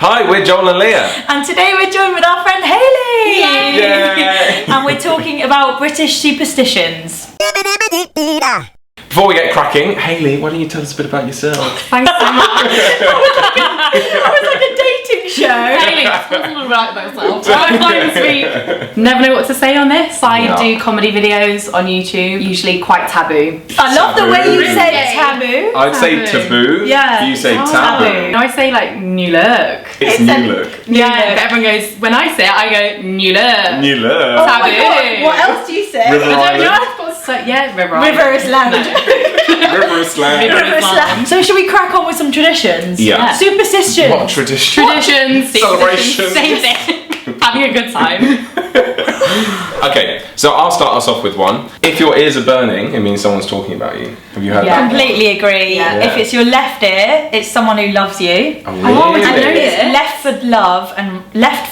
Hi, we're Joel and Lia. And today we're joined with our friend Hayley. Yay! And we're talking about British superstitions. Before we get cracking, Hayley, why don't you tell us a bit about yourself? Thanks so much. That was like a dating show. Hayley, talk a little about myself. I'm fine, sweet. Never know what to say on this. I do comedy videos on YouTube, usually quite taboo. I love the way you Taboo. say taboo. I'd say taboo. Yeah. You say Taboo. taboo. No, I say like new look. It's new look. Yeah, but everyone goes, when I say it, I go new look. New look. Oh my Taboo. God. What else do you say? River I don't know, Island. I've got so, yeah, River Island. River is land. River slang. River is land. So shall we crack on with some traditions? Yeah. Superstitions. What tradition? Traditions, Celebration. same thing. Having a good time. Okay, so I'll start us off with one. If your ears are burning, it means someone's talking about you. Have you heard that? Completely agree. Yeah. If it's your left ear, it's someone who loves you. Oh, I really? know It's this. left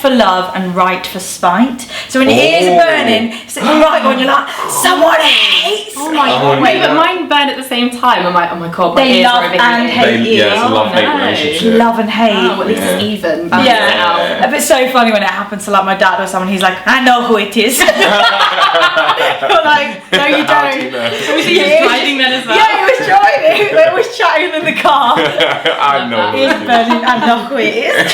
for love and right for spite. So when your ears are burning, it's the right one. You're like, someone hates Oh me. my god. Wait, yeah. but mine burn at the same time. I'm like, oh my god, my They ears love are over and here. hate you. Yeah, it's a love-hate Oh, no. relationship. Love and hate. Oh, at least Yeah. it's even. Yeah. But it's so funny when it happens to like my dad or someone. He's like, I know who it is. You're like, no, you How do don't. you know? Was he driving then as well? Yeah, he was driving. We was chatting in the car. I know. Ears burning. I know who it is.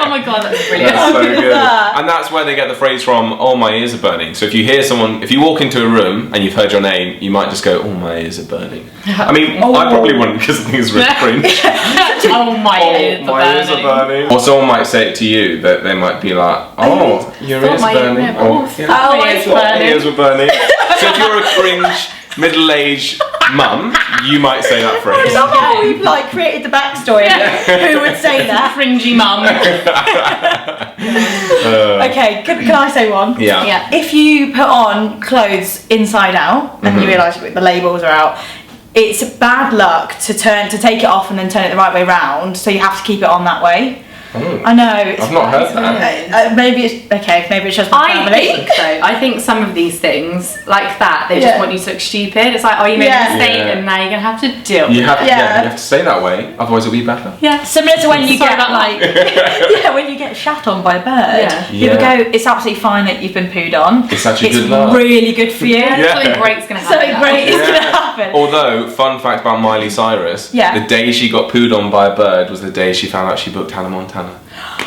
Oh my god, that's brilliant. That's so good is good. that? And that's where they get the phrase from, oh, my ears are burning. So if you hear someone, if you walk into a room and you've heard your name, you might just go, oh, my ears are burning. I mean, I probably wouldn't because I think it's really cringe. Oh my ears Oh, my ears are burning. Or someone might say it to you, that they might be like, oh, your ears are burning. Or, yeah, Oh, my ears my burning. ears were burning. So if you're a cringe, middle-aged mum, you might say that I phrase. love how we've like created the backstory. Who would say that? Cringy mum. Okay, can I say one? Yeah. Yeah. If you put on clothes inside out and you realise the labels are out, it's bad luck to take it off and then turn it the right way round. So you have to keep it on that way. Oh. I know. It's I've not heard that. Maybe it's okay. Maybe it's just my I family. think so. I think some of these things, like that, they just Yeah. want you to look stupid. It's like, oh, you made Yeah. a mistake Yeah. and now you're going to have to deal with You it. have, Yeah. you have to say that way, otherwise it'll be better. Yeah. Similar to when you Sorry get about like, when you get shat on by a bird. Yeah. People Yeah. go, it's absolutely fine that you've been pooed on. It's actually It's good luck. really good for you. Yeah, Yeah. something great's going to happen. Something great is Yeah. going to happen. Although, fun fact about Miley Cyrus, Yeah. the day she got pooed on by a bird was the day she found out she booked Hannah Montana.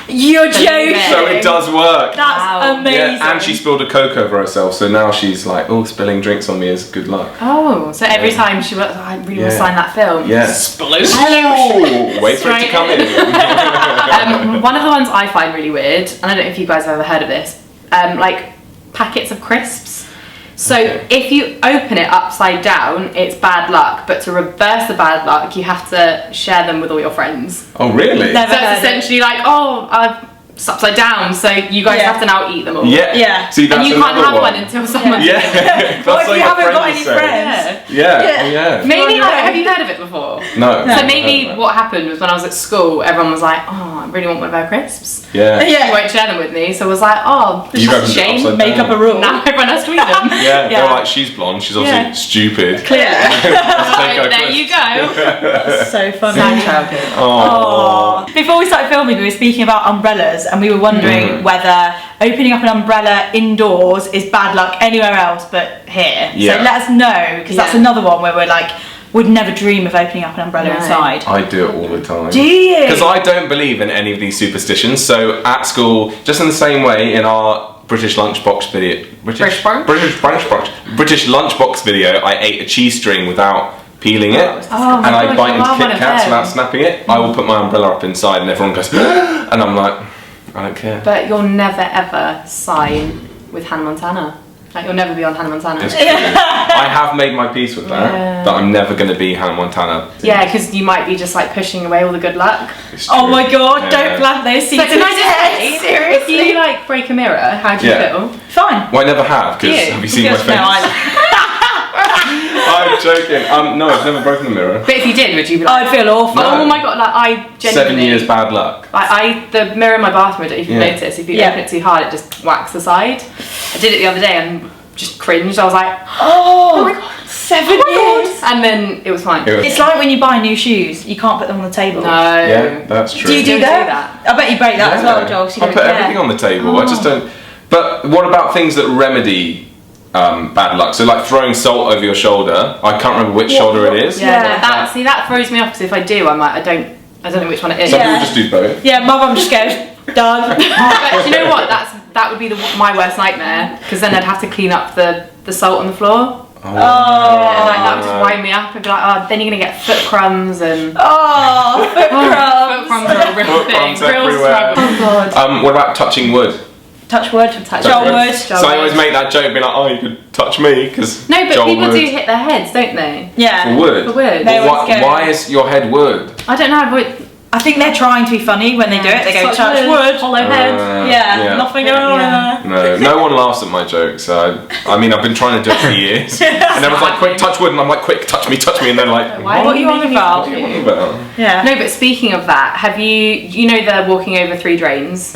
You're Believe joking. it. So it does work. That's Wow. amazing. Yeah, and she spilled a Coke over herself, so now she's like, oh, spilling drinks on me is good luck. Oh, so every Yeah. time she was, oh, I really want Yeah. to sign that film. Yeah. Explosive. Oh, wait for it to Straight come in. One of the ones I find really weird, and I don't know if you guys have ever heard of this, like packets of crisps. So if you open it upside down, it's bad luck, but to reverse the bad luck, you have to share them with all your friends. Oh, really? Never So heard it's essentially like, oh, it's upside down, so you guys Yeah. have to now eat them all. Yeah. Yeah. See, that's And you can't another have one until someone. Yeah. That's What if like you a haven't got friend any said. friends? Yeah. Yeah. Oh, yeah. Maybe God, like, no. have you heard of it before? No. So maybe what happened was when I was at school, everyone was like, oh, I really want one of our crisps. Yeah. You Yeah. won't share them with me, so I was like, oh, You that's a opened it shame. upside Make down. up a rule. Now everyone has to eat them. Yeah, they Yeah. were like, she's blonde, she's obviously Yeah. stupid. Clear. Let's take her Right, there crisps. you go. That's so funny. Sad childhood. Oh. Before we started filming, we were speaking about umbrellas, and we were wondering whether opening up an umbrella indoors is bad luck anywhere else but here. Yeah. So let us know, because that's Yeah. another one where we're like, would never dream of opening up an umbrella No. inside. I do it all the time. Do you? Because I don't believe in any of these superstitions. So at school, just in the same way, in our British lunchbox video, British brunch? British lunchbox video, I ate a cheese string without peeling it, Oh my and I gosh, bite you into are one Kit of Kats them. without snapping it. I will put my umbrella up inside, and everyone goes, and I'm like, I don't care. But you'll never ever sign with Hannah Montana. Like, you'll never be on Hannah Montana. It's true. I have made my peace with that. Yeah. That I'm never going to be Hannah Montana. Yeah, because you might be just like pushing away all the good luck. It's Oh true. my god, Yeah. don't plant those seeds. But can I just say, if seriously? you like break a mirror, how do you Yeah. feel? Fine. Well, I never have, because Yeah. have you seen my Because- face? no, I'm joking. No, I've never broken a mirror. But if you did, would you be like, I'd feel awful. No. oh my god, like I genuinely 7 years bad luck. Like the mirror in my bathroom, I don't know if you Yeah. notice, if you Yeah. open it too hard, it just whacks the side. I did it the other day and just cringed. I was like, Oh, my god. 7 years. And then it was fine. It's like when you buy new shoes, you can't put them on the table. No. Yeah, that's true. Do you do Don't that? I bet you break that as well, Joel. So you I don't put care. everything on the table. I just don't. But what about things that remedy bad luck? So like throwing salt over your shoulder. I can't remember which shoulder it is. Yeah. That throws me off because if I do, I don't know which one it is. Some people just do both. Yeah, my mum just goes, done. But do you know what? That would be my worst nightmare because then I'd have to clean up the salt on the floor. Oh. That would just wind me up. I'd be like, then you're gonna get foot crumbs and. Oh, foot crumbs. Foot crumbs are a real Foot thing. crumbs Real everywhere. struggle. Oh God. What about touching wood? Touch wood. Joel wood. So I always make that joke, being like, "Oh, you could touch me," because No, but people do hit their heads, don't they? Yeah. For wood. For wood. They Well, always go- why is your head wood? I don't know. I think they're trying to be funny when they do it. They go, touch wood. Hollow head. Yeah, nothing going on in there. No one laughs at my jokes. So I mean, I've been trying to do it for years, and everyone's like, "Quick, touch wood," and I'm like, "Quick, touch me," and they're like, Why What are you on making about? me "What are you touch on about?" Yeah. No, but speaking of that, have you know the walking over 3 drains?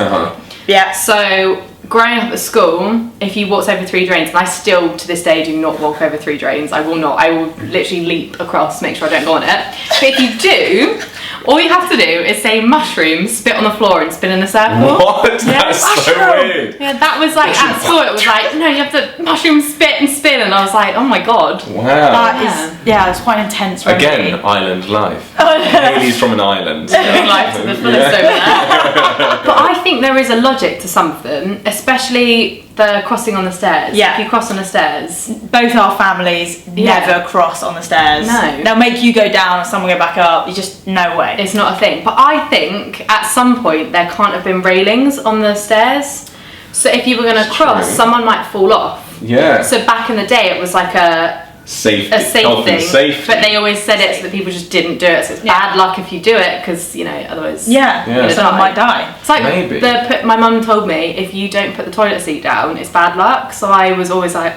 Yeah. So growing up at school, if you walked over 3 drains, and I still to this day do not walk over 3 drains. I will not. I will literally leap across, make sure I don't go on it. But if you do, all you have to do is say mushroom, spit on the floor, and spin in a circle. What? That's so weird. Yeah, that was like at school. It was like no, you have to mushroom, spit, and spin, and I was like, oh my god. Wow. That is, it's quite intense. Remedy. Again, island life. Oh, no. Haley's from an island. Living life to the fullest over there. But I think there is a logic to some of them, especially the crossing on the stairs. Yeah. If you cross on the stairs. Both our families never cross on the stairs. No. They'll make you go down and someone go back up. You just, no way. It's not a thing. But I think at some point there can't have been railings on the stairs. So if you were going to cross, true. someone might fall off. Yeah. So back in the day it was like a Safety. safe Health thing. and safety. But they always said it so that people just didn't do it. So it's bad luck if you do it because, otherwise... Yeah, Yeah. someone might die. It's like Maybe. my mum told me if you don't put the toilet seat down, it's bad luck. So I was always like,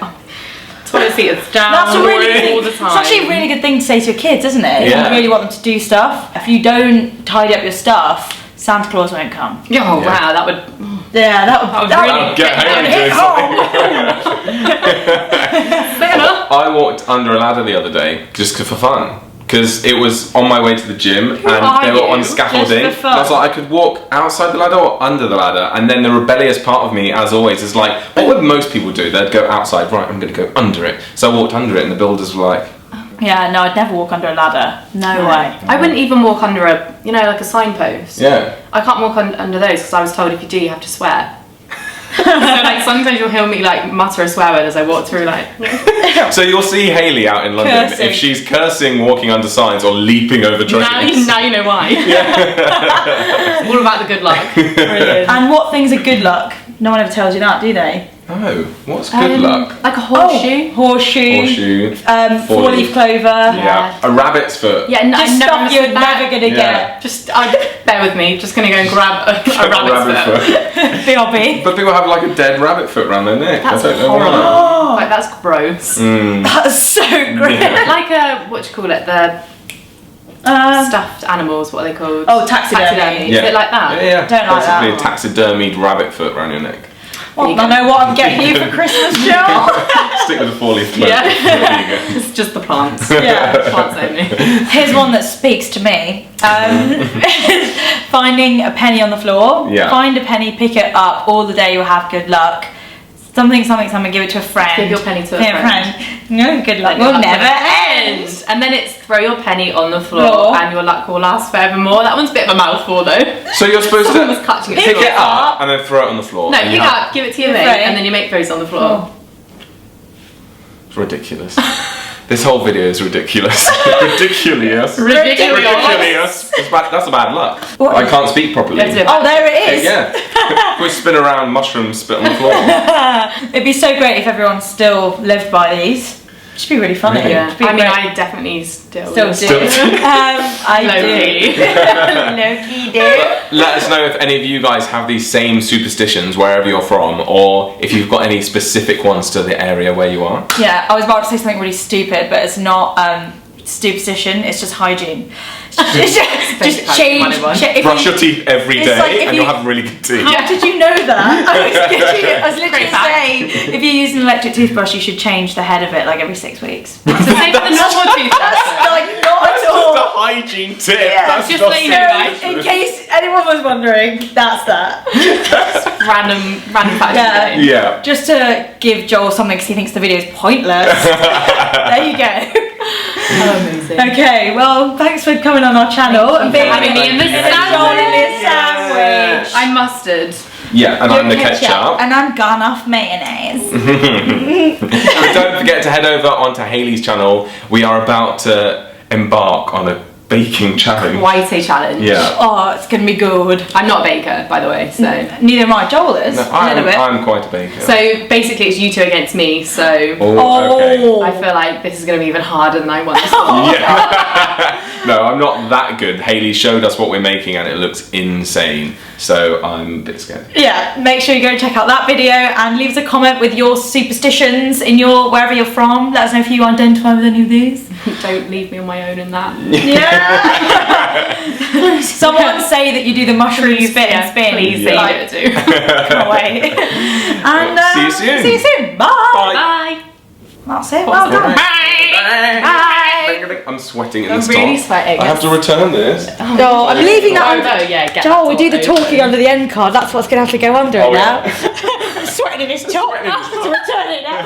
toilet seat is down That's a really good thing. all the time. It's actually a really good thing to say to your kids, isn't it? If Yeah. you really want them to do stuff. If you don't tidy up your stuff, Santa Claus won't come. Oh Yeah. wow, that would. Yeah, that would really Get Haley doing something. I walked under a ladder the other day just for fun. Because it was on my way to the gym and are they were you? on scaffolding. Just for And I was fun. like, I could walk outside the ladder or under the ladder. And then the rebellious part of me, as always, is like, what would most people do? They'd go outside, right, I'm going to go under it. So I walked under it and the builders were like, Yeah, no, I'd never walk under a ladder. No way. I wouldn't even walk under a, like a signpost. yeah. I can't walk under those because I was told if you do, you have to swear. So like sometimes you'll hear me like mutter a swear word as I walk through like. So you'll see Hayley out in London Cursing. if she's cursing, walking under signs, or leaping over drains. Now you know why. It's all about the good luck. Brilliant. And what things are good luck? No one ever tells you that, do they? Oh, what's good luck? Like a horseshoe. Horseshoe. Horseshoe. Four-leaf clover. Yeah. A rabbit's foot. Yeah, no, Just I've stuff never you're said that. never gonna Yeah. get. Just bear with me. Just gonna go and grab a rabbit's foot. B.R.B. But people have like a dead rabbit foot around their neck. That's I don't know horrible. why. Like that's gross. That's so great. Like a what do you call it? The stuffed animals. What are they called? Oh, taxidermy. Is it like that? Yeah, yeah. Don't like Basically that. a taxidermied rabbit foot around your neck. Well, I know what I'm getting you for Christmas, Joel. Stick with the four-leaf clover. Yeah. There you go. It's just the plants. Yeah. Plants only. Here's one that speaks to me. Finding a penny on the floor. Yeah. Find a penny, pick it up. All the day you'll have good luck. Something, give it to a friend. Give your penny to a friend. No, good luck Your will luck never end. And then it's throw your penny on the floor and your luck will last forevermore. That one's a bit of a mouthful though. So you're supposed Someone was to catching pick it up and then throw it on the floor. No, and pick you it have- up, give it to your mate, friend. and then your mate throws it on the floor. It's ridiculous. This whole video is ridiculous. Ridiculous. Ridiculous. That's a bad luck. What? I can't speak properly. You have to do it Oh, there it is. Yeah. We spin around, mushrooms spit on the floor. It'd be so great if everyone still lived by these. It'd be really funny. Yeah. It'd be I mean, great. I definitely still Still do. Still do. I Low-key. do. Low-key do. Let us know if any of you guys have these same superstitions wherever you're from, or if you've got any specific ones to the area where you are. Yeah, I was about to say something really stupid, but it's not superstition, it's just hygiene. just change. Brush your teeth every It's like day if and you- you'll have really good teeth. How did you know that? I was literally Great fact. saying, if you're using an electric toothbrush, you should change the head of it like every 6 weeks. It's the same with the normal toothbrush. Like, not at That's all. just a hygiene tip. Yeah, That's just not let you know, guys. In case anyone was wondering, that's that. Random fact Yeah. of the day. Yeah. Just to give Joel something because he thinks the video is pointless. There you go. Oh, amazing. Okay, well, thanks for coming on our channel and being having me in the Joel Lia sandwich. sandwich. I'm mustard. Yeah, and I'm the ketchup. And I'm gone off mayonnaise. But don't forget to head over onto Hayley's channel. We are about to embark on a baking challenge. Quite a challenge. Yeah. Oh, it's gonna be good. I'm not a baker, by the way, so. Neither am I. Joel is. No, a little bit. I'm quite a baker. So basically, it's you two against me. So okay. I feel like this is going to be even harder than I want. Yeah. No, I'm not that good. Hayley showed us what we're making and it looks insane. So I'm a bit scared. Yeah, make sure you go check out that video and leave us a comment with your superstitions in your wherever you're from. Let us know if you identify with any of these. Don't leave me on my own in that. Yeah. Someone say that you do the mushroom spit and spin. Please say you do it too. Can't wait. And See you soon. See you soon. Bye. Bye. That's it. Well done. Bye. I'm sweating in I'm this really top. sweating. I have to return this. Oh, I'm leaving that. Oh, no, yeah, get Joel, we that do the top talking open. under the end card. That's what's going to have to go under Oh, it now. yeah. I'm sweating in his top. Sweating in his To return it now.